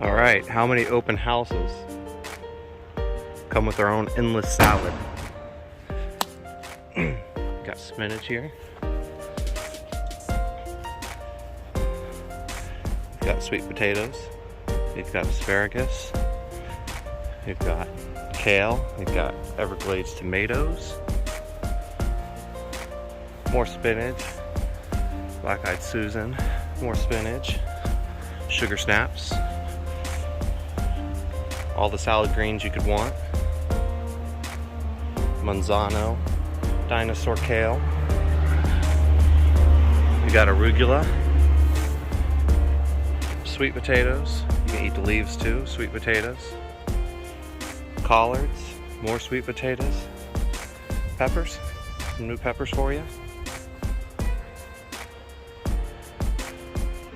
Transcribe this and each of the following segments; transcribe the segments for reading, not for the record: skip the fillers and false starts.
All right, how many open houses come with their own endless salad? Got spinach here. We've got sweet potatoes. We've got asparagus. We've got kale. We've got Everglades tomatoes. More spinach. Black-eyed Susan. More spinach. Sugar snaps. All the salad greens you could want. Manzano. Dinosaur kale. We got arugula. Sweet potatoes. You can eat the leaves too. Sweet potatoes. Collards. More sweet potatoes. Peppers. Some new peppers for you.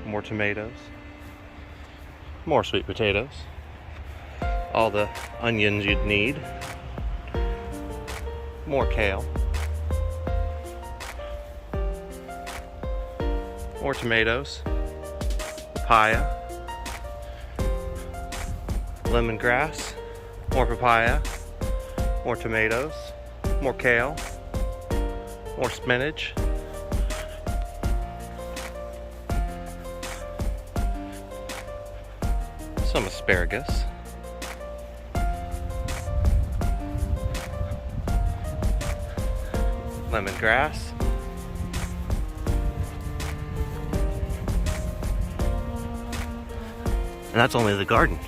More tomatoes. More sweet potatoes. All the onions you'd need. More kale. More tomatoes. Papaya. Lemongrass. More papaya. More tomatoes. More kale. More spinach. Some asparagus. Lemongrass. And that's only the garden.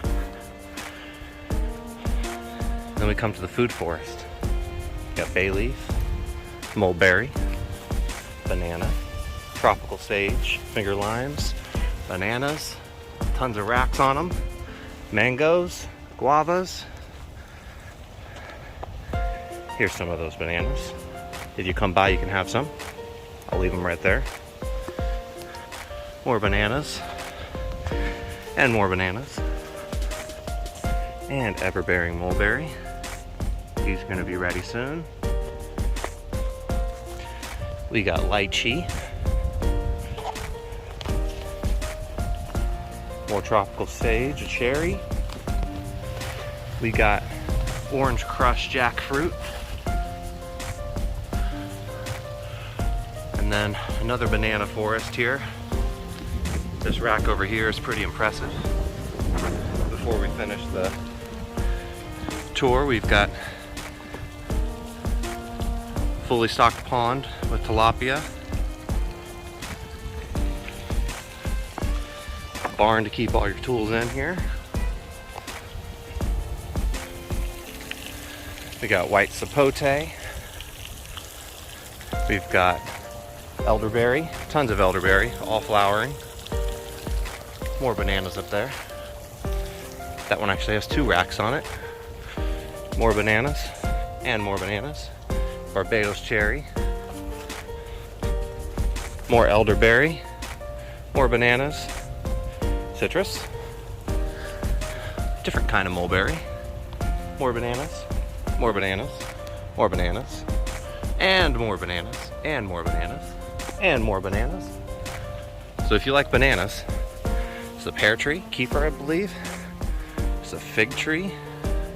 Then we come to the food forest. Got bay leaf, mulberry, banana, tropical sage, finger limes, bananas, tons of racks on them, mangoes, guavas. Here's some of those bananas. If you come by, you can have some. I'll leave them right there. More bananas. And more bananas. And ever-bearing mulberry. He's gonna be ready soon. We got lychee. More tropical sage, a cherry. We got orange crushed jackfruit. And then another banana forest here. This rack over here is pretty impressive. Before we finish the tour, we've got fully stocked pond with tilapia. Barn to keep all your tools in here. We got white sapote. We've got elderberry, tons of elderberry, all flowering. More bananas up there. That one actually has 2 racks on it. More bananas and more bananas. Barbados cherry. More elderberry. More bananas. Citrus. Different kind of mulberry. More bananas. More bananas. More bananas. And more bananas. And more bananas. And more bananas. So if you like bananas, it's a pear tree, keeper I believe. It's a fig tree,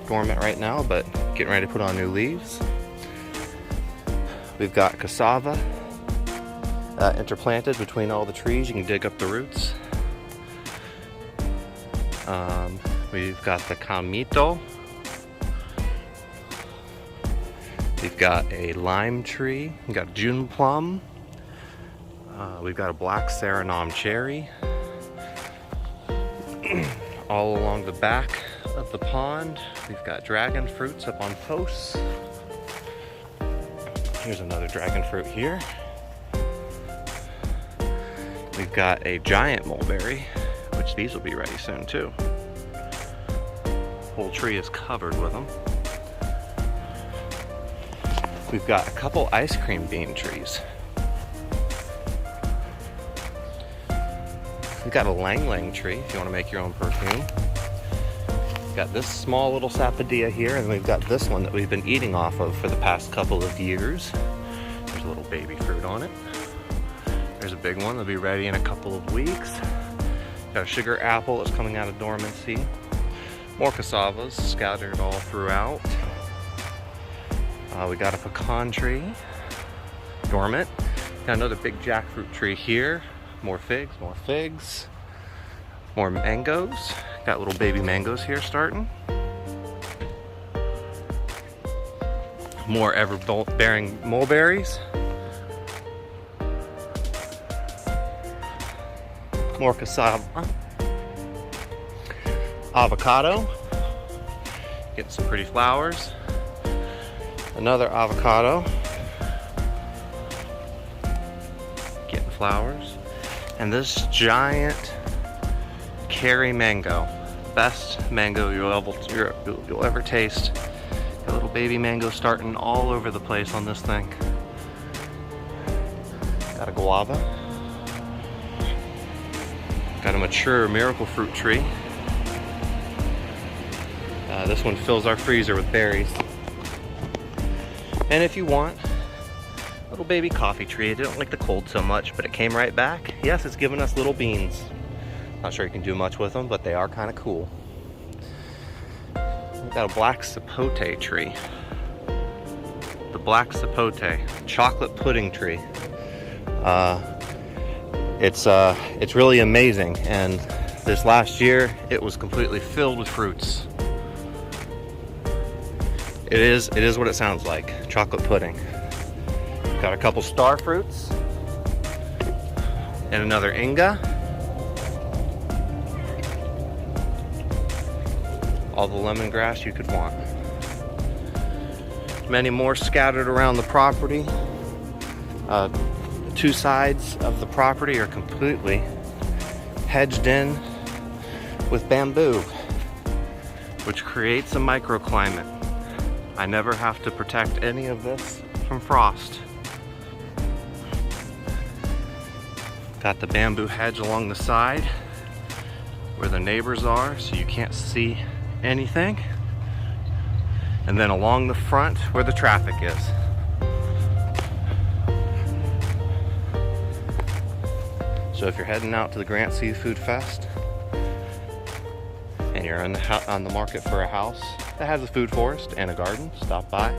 dormant right now, but getting ready to put on new leaves. We've got cassava interplanted between all the trees. You can dig up the roots. We've got the camito. We've got a lime tree. We've got June plum. We've got a black Suriname cherry. All along the back of the pond, we've got dragon fruits up on posts. Here's another dragon fruit here. We've got a giant mulberry, which these will be ready soon too. Whole tree is covered with them. We've got a couple ice cream bean trees. We've got a lang lang tree if you want to make your own perfume. We've got this small little sapodilla here, and we've got this one that we've been eating off of for the past couple of years. There's a little baby fruit on it. There's a big one that'll be ready in a couple of weeks. Got a sugar apple that's coming out of dormancy. More cassavas scattered all throughout. We got a pecan tree, dormant. Got another big jackfruit tree here. More figs, more figs. More mangoes. Got little baby mangoes here starting. More ever-bearing mulberries. More cassava. Avocado. Getting some pretty flowers. Another avocado. Getting flowers. And this giant Kerry mango. Best mango you'll ever taste. A little baby mango starting all over the place on this thing. Got a guava. Got a mature miracle fruit tree. This one fills our freezer with berries. And if you want, a little baby coffee tree. It didn't like the cold so much, but it came right back. Yes, it's giving us little beans. Not sure you can do much with them, but they are kind of cool. We've got a black sapote tree. The black sapote, chocolate pudding tree. It's really amazing, and this last year it was completely filled with fruits. It is what it sounds like, chocolate pudding. Got a couple star fruits and another Inga. All the lemongrass you could want. Many more scattered around the property. Two sides of the property are completely hedged in with bamboo, which creates a microclimate. I never have to protect any of this from frost. Got the bamboo hedge along the side where the neighbors are, so you can't see anything. And then along the front where the traffic is. So if you're heading out to the Grant Seafood Fest and you're on the market for a house that has a food forest and a garden, stop by.